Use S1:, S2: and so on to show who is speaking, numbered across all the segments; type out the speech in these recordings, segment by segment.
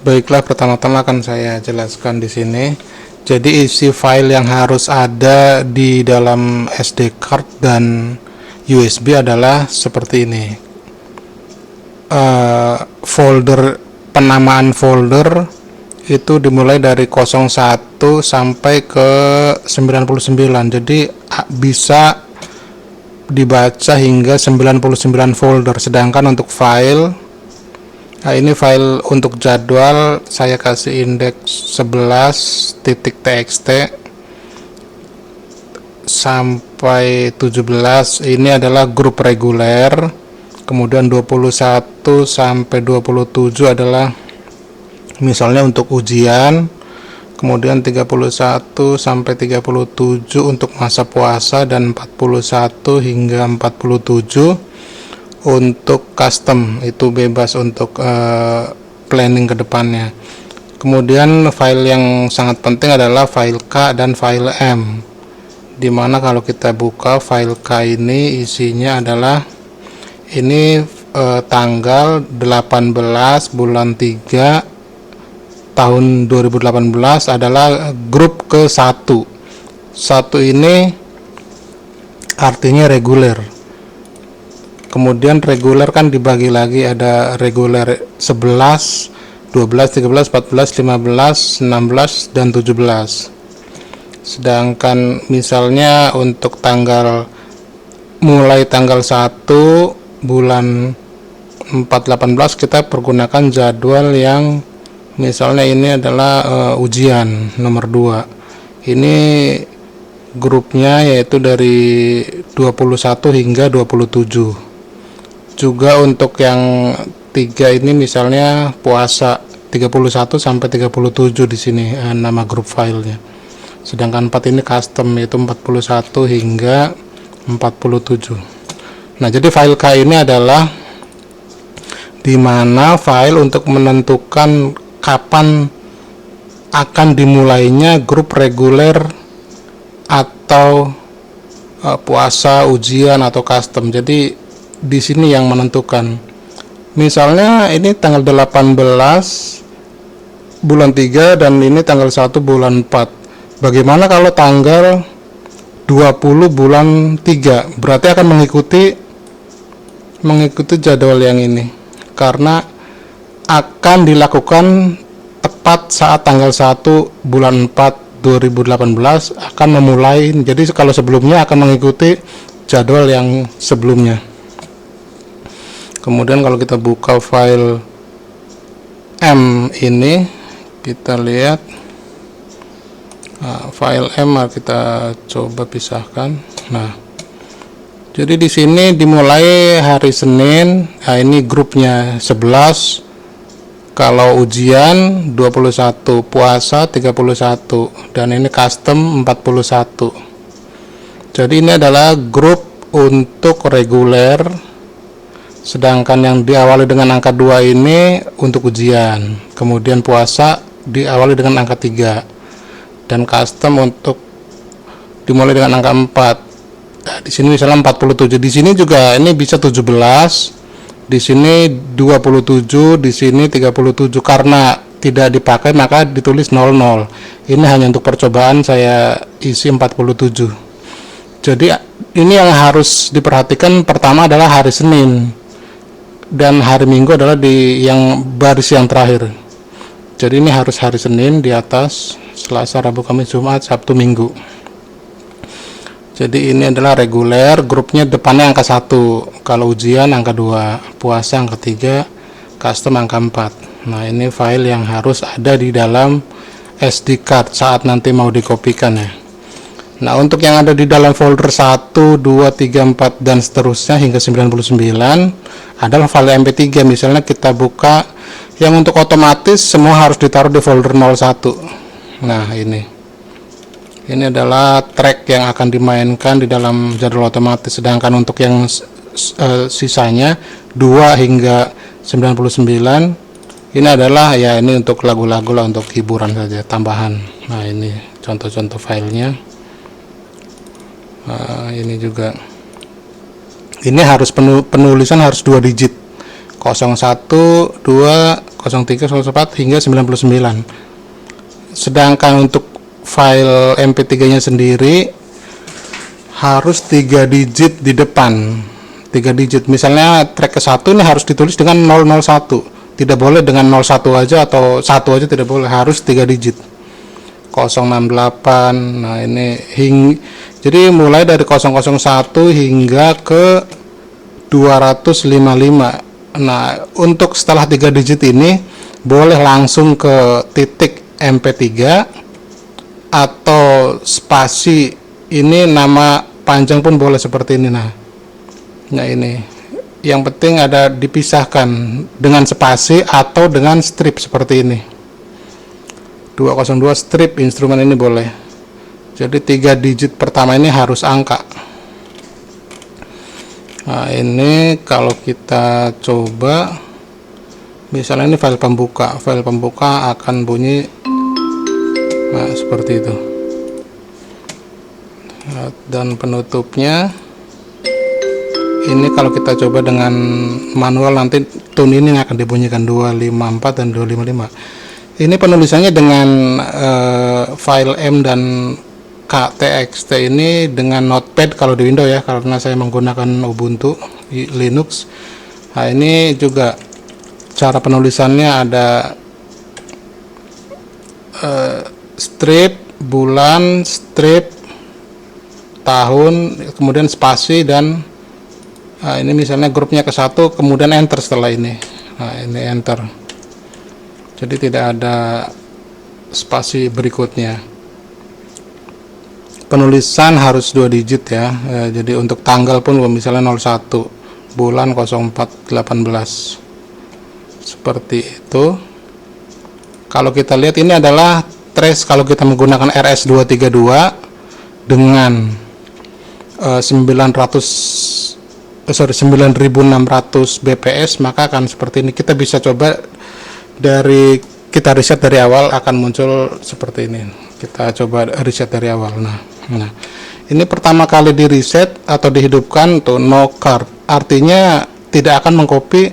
S1: Baiklah, pertama-tama akan saya jelaskan di sini. Jadi isi file yang harus ada di dalam SD card dan USB adalah seperti ini. Folder, penamaan folder itu dimulai dari 01 sampai ke 99. Jadi bisa dibaca hingga 99 folder. Sedangkan untuk file, nah ini file untuk jadwal saya kasih indeks 11.txt sampai 17. Ini adalah grup reguler. Kemudian 21 sampai 27 adalah misalnya untuk ujian. Kemudian 31 sampai 37 untuk masa puasa, dan 41 hingga 47 untuk custom, itu bebas untuk planning ke depannya. Kemudian file yang sangat penting adalah file K dan file M, dimana kalau kita buka file K ini isinya adalah ini tanggal 18 bulan 3 tahun 2018 adalah grup ke-1. 1 ini artinya reguler. Kemudian reguler kan dibagi lagi, ada reguler 11, 12, 13, 14, 15, 16, dan 17. Sedangkan misalnya untuk mulai tanggal 1 bulan 4/18 kita pergunakan jadwal yang misalnya ini adalah ujian nomor 2. Ini grupnya yaitu dari 21 hingga 27. Juga untuk yang 3 ini misalnya puasa 31 sampai 37 di sini nama grup filenya. Sedangkan 4 ini custom, yaitu 41 hingga 47. Nah, jadi file K ini adalah dimana file untuk menentukan kapan akan dimulainya grup reguler atau puasa, ujian, atau custom. Jadi di sini yang menentukan. Misalnya ini tanggal 18 bulan 3 dan ini tanggal 1 bulan 4. Bagaimana kalau tanggal 20 bulan 3? Berarti akan mengikuti jadwal yang ini, karena akan dilakukan tepat saat tanggal 1 bulan 4 2018 akan memulai. Jadi kalau sebelumnya akan mengikuti jadwal yang sebelumnya. Kemudian kalau kita buka file M ini, kita lihat file M, kita coba pisahkan. Nah, jadi di sini dimulai hari Senin. Nah, ini grupnya 11. Kalau ujian 21, puasa 31, dan ini custom 41. Jadi ini adalah grup untuk reguler. Sedangkan yang diawali dengan angka 2 ini untuk ujian. Kemudian puasa diawali dengan angka 3. Dan custom untuk dimulai dengan angka 4. Nah, di sini misalnya 47. Di sini juga ini bisa 17. Di sini 27, di sini 37. Karena tidak dipakai maka ditulis 00. Ini hanya untuk percobaan, saya isi 47. Jadi ini yang harus diperhatikan. Pertama adalah hari Senin, dan hari Minggu adalah di yang baris yang terakhir. Jadi ini harus hari Senin di atas, Selasa, Rabu, Kamis, Jumat, Sabtu, Minggu. Jadi ini adalah reguler, grupnya depannya angka 1. Kalau ujian angka 2, puasa angka 3, custom angka 4. Nah, ini file yang harus ada di dalam SD card saat nanti mau dikopikan ya. Nah, untuk yang ada di dalam folder 1, 2, 3, 4 dan seterusnya hingga 99 adalah file MP3. Misalnya kita buka yang untuk otomatis, semua harus ditaruh di folder 01. Nah, ini adalah track yang akan dimainkan di dalam jadwal otomatis. Sedangkan untuk yang sisanya 2 hingga 99 ini adalah ya ini untuk lagu-lagu lah, untuk hiburan saja, tambahan. Nah, ini contoh-contoh filenya. Ini juga, ini harus penulisan harus 2 digit, 01, 2, 03, 04 hingga 99. Sedangkan untuk file MP3 nya sendiri harus 3 digit di depan, 3 digit. Misalnya track ke 1 ini harus ditulis dengan 001, tidak boleh dengan 01 aja atau 1 aja, tidak boleh, harus 3 digit. 068. Nah ini jadi mulai dari 001 hingga ke 255. Nah untuk setelah 3 digit ini boleh langsung ke titik MP3 atau spasi, ini nama panjang pun boleh seperti ini. Nah ini yang penting ada dipisahkan dengan spasi atau dengan strip seperti ini. 202 strip instrumen ini boleh. Jadi 3 digit pertama ini harus angka. Nah ini kalau kita coba, misalnya ini file pembuka akan bunyi nah seperti itu. Nah, dan penutupnya ini kalau kita coba dengan manual, nanti tune ini akan dibunyikan 254 dan 255. Ini penulisannya dengan file M dan KTXT ini dengan notepad kalau di Windows ya, karena saya menggunakan Ubuntu Linux. Nah ini juga cara penulisannya ada strip, bulan, strip, tahun, kemudian spasi, dan ini misalnya grupnya ke 1, kemudian enter setelah ini. Nah ini enter, jadi tidak ada spasi berikutnya. Penulisan harus 2 digit ya. Jadi untuk tanggal pun misalnya 01, bulan 04 18 seperti itu. Kalau kita lihat ini adalah trace kalau kita menggunakan RS232 dengan 9600 bps, maka akan seperti ini. Kita bisa coba kita riset dari awal, akan muncul seperti ini. Kita coba riset dari awal. Nah ini pertama kali di reset atau dihidupkan tuh no card, artinya tidak akan mengcopy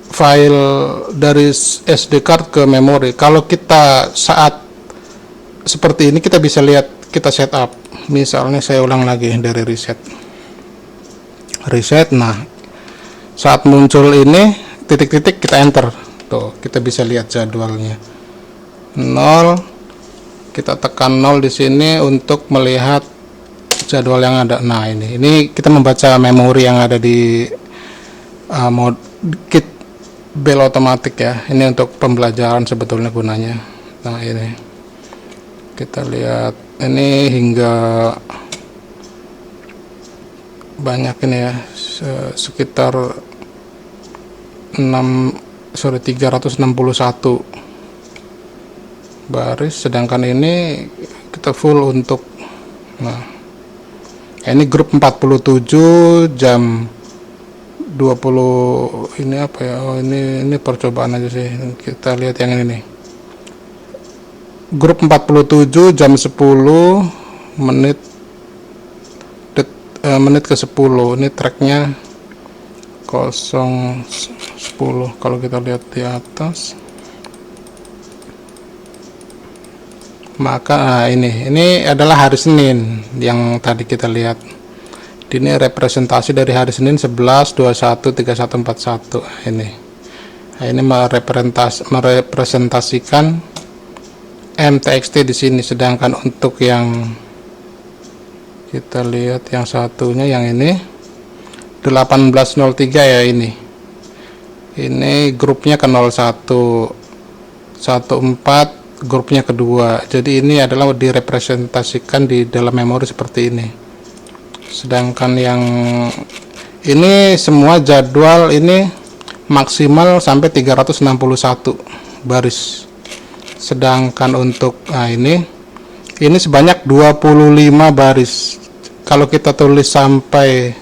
S1: file dari SD card ke memori. Kalau kita saat seperti ini, kita bisa lihat, kita setup. Misalnya saya ulang lagi dari reset. Nah saat muncul ini titik-titik, kita enter. Tuh kita bisa lihat jadwalnya 0, kita tekan 0 di sini untuk melihat jadwal yang ada. Nah ini kita membaca memori yang ada di kit bel otomatik ya. Ini untuk pembelajaran sebetulnya gunanya. Nah ini kita lihat, ini hingga banyak ini ya, sekitar 361 baris, sedangkan ini kita full untuk, nah ini grup 47 jam 20, ini apa ya, oh ini percobaan aja sih. Kita lihat yang ini nih, grup 47 jam 10 menit ke 10. Ini tracknya 010. Kalau kita lihat di atas, maka ini adalah hari Senin yang tadi kita lihat. Ini representasi dari hari Senin 11, 21, 31, 41 ini. Nah, ini merepresentasikan MTXT di sini. Sedangkan untuk yang kita lihat yang satunya, yang ini 1803 ya, ini grupnya ke 01, 14 grupnya kedua. Jadi ini adalah direpresentasikan di dalam memori seperti ini. Sedangkan yang ini semua jadwal ini maksimal sampai 361 baris. Sedangkan untuk ini sebanyak 25 baris. Kalau kita tulis sampai,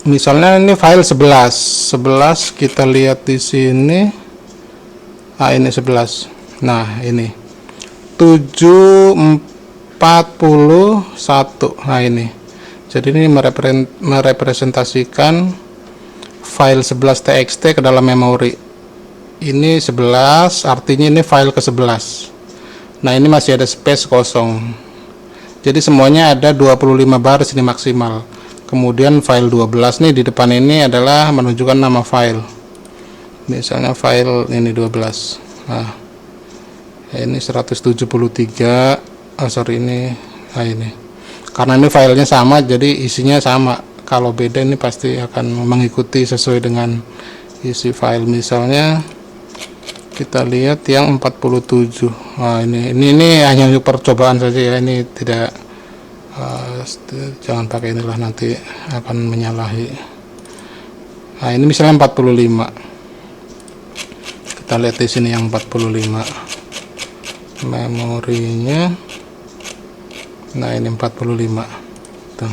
S1: misalnya ini file 11 kita lihat di sini. Nah ini 11. Nah ini 741. Nah ini, jadi ini merepresentasikan file 11 txt ke dalam memori. Ini 11, artinya ini file ke 11. Nah, ini masih ada space kosong. Jadi semuanya ada 25 baris ini maksimal. Kemudian file 12 nih di depan ini adalah menunjukkan nama file. Misalnya file ini 12. Nah, ini 173. Ini. Nah, ini. Karena ini filenya sama, jadi isinya sama. Kalau beda ini pasti akan mengikuti sesuai dengan isi file. Misalnya kita lihat yang 47. Nah, ini hanya untuk percobaan saja ya. Ini tidak jangan pakai inilah, nanti akan menyalahi. Nah, ini misalnya 45. Kita lihat di sini yang 45. Memorinya. Nah, ini 45. Tuh.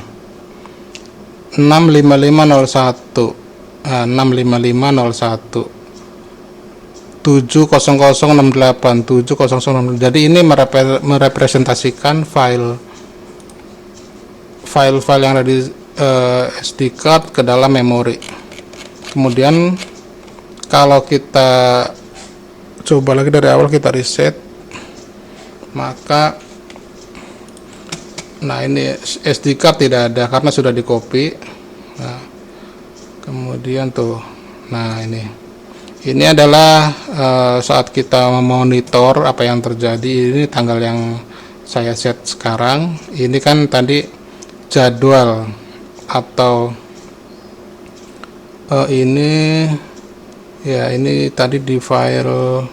S1: 65501. 65501. 70068 70068. Jadi ini merepresentasikan file yang ada di SD card ke dalam memori. Kemudian kalau kita coba lagi dari awal, kita reset, maka nah ini SD card tidak ada karena sudah di copy. Nah, kemudian tuh, nah ini adalah saat kita memonitor apa yang terjadi. Ini tanggal yang saya set sekarang. Ini kan tadi jadwal atau ini ya, ini tadi di file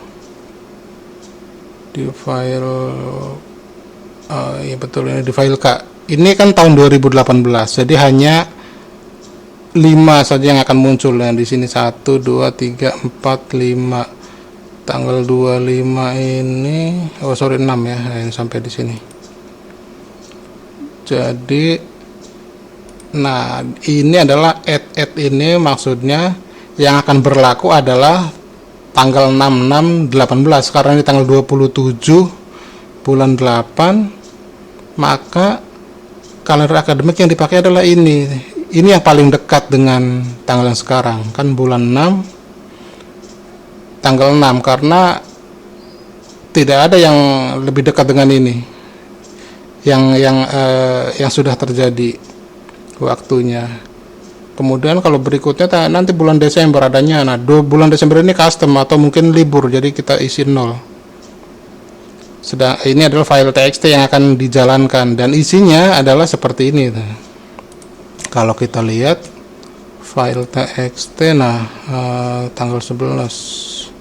S1: ya betul, ini di file K. Ini kan tahun 2018, jadi hanya 5 saja yang akan muncul. Nah, di sini 1 2 3 4 5. Tanggal 25 ini 6 ya, yang sampai di sini. Jadi nah, ini adalah add ini, maksudnya yang akan berlaku adalah tanggal 6/6/18 karena ini tanggal 27 bulan 8, maka kalender akademik yang dipakai adalah ini yang paling dekat dengan tanggal yang sekarang, kan bulan 6 tanggal 6, karena tidak ada yang lebih dekat dengan ini yang sudah terjadi waktunya. Kemudian kalau berikutnya nanti bulan Desember adanya. Nah, bulan Desember ini custom atau mungkin libur, jadi kita isi 0. Sedang ini adalah file txt yang akan dijalankan dan isinya adalah seperti ini. Kalau kita lihat file txt, nah tanggal 11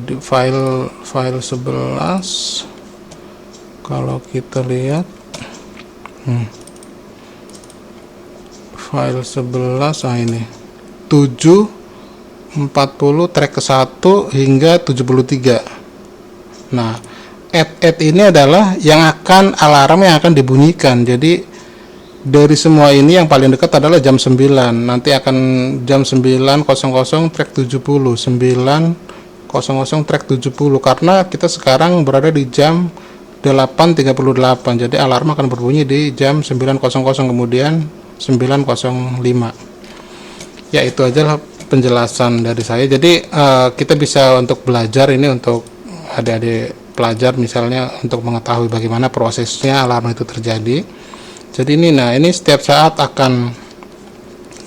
S1: di file 11. Kalau kita lihat file 11, nah ini 740 track ke 1 hingga 73. Nah, add ini adalah yang akan alarm yang akan dibunyikan. Jadi dari semua ini yang paling dekat adalah jam 9. Nanti akan jam 9.00 track 70, 9.00 track 70, karena kita sekarang berada di jam 8.38. Jadi alarm akan berbunyi di jam 9.00 kemudian 9.05. Ya, itu aja penjelasan dari saya. Jadi kita bisa untuk belajar ini, untuk adik-adik pelajar misalnya, untuk mengetahui bagaimana prosesnya alarm itu terjadi. Jadi ini setiap saat akan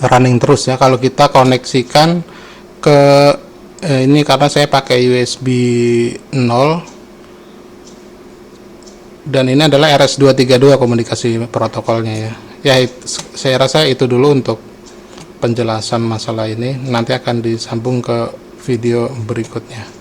S1: running terus ya. Kalau kita koneksikan ke ini, karena saya pakai USB 0 dan ini adalah RS232 komunikasi protokolnya ya. Ya, saya rasa itu dulu untuk penjelasan masalah ini. Nanti akan disambung ke video berikutnya.